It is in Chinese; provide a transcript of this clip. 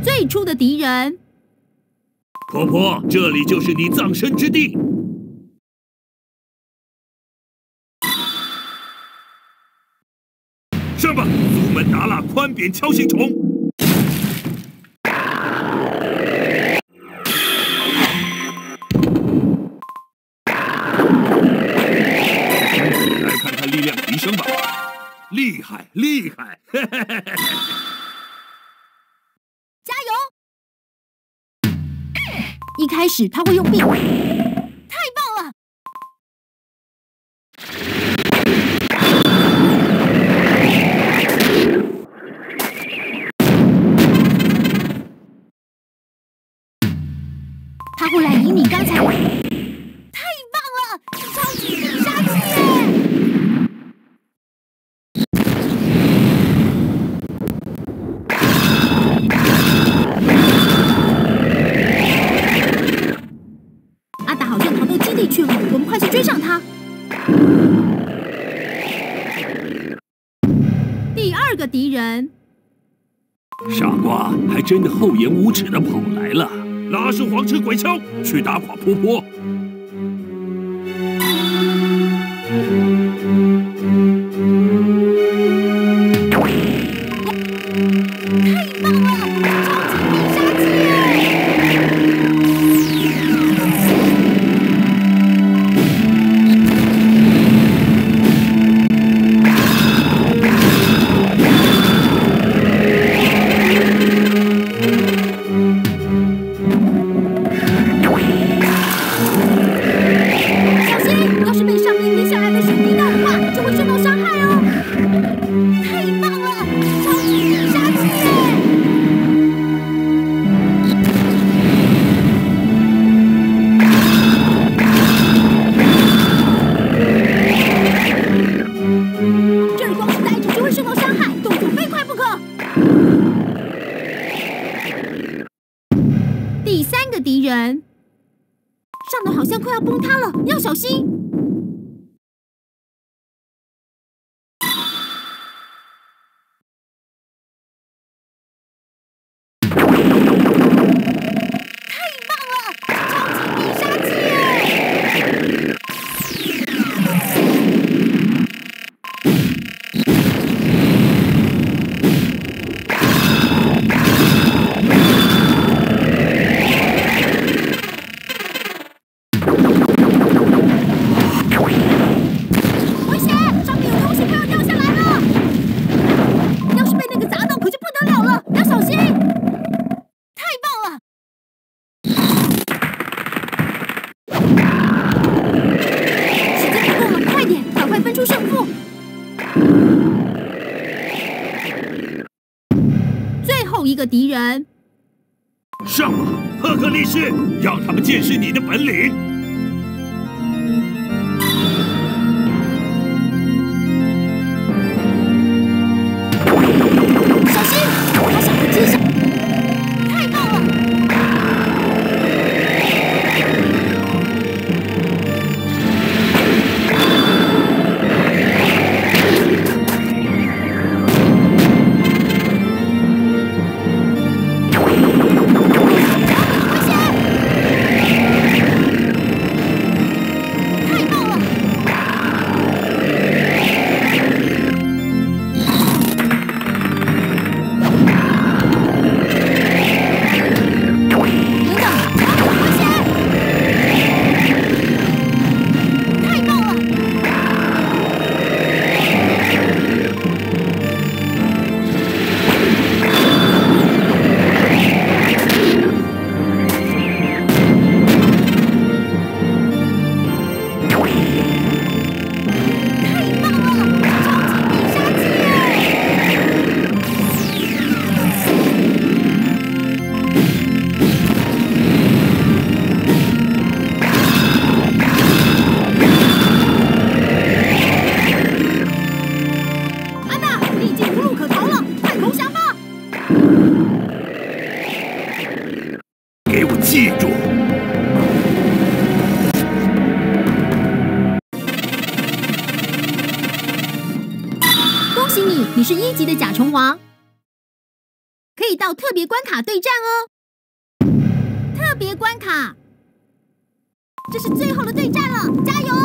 最初的敌人。婆婆，这里就是你葬身之地。上吧，苏门答腊宽扁锹形虫。来看看力量提升吧，厉害厉害！加油！一开始他会用臂，太棒了！他会来以你刚才，太棒了！超级必杀技耶！阿达好像逃到基地去了，我们快去追上他。第二个敌人，傻瓜，还真的厚颜无耻的跑来了！拉是黄车鬼锹，去打垮婆婆。敌人，上头好像快要崩塌了，要小心！太棒了，超级必杀技耶！一个敌人，上吧，赫克力士，让他们见识你的本领！小心，他想要接下，太棒了！记住，恭喜你，你是1级的甲虫王，可以当。到特别关卡对战哦。特别关卡，这是最后的对战了，加油！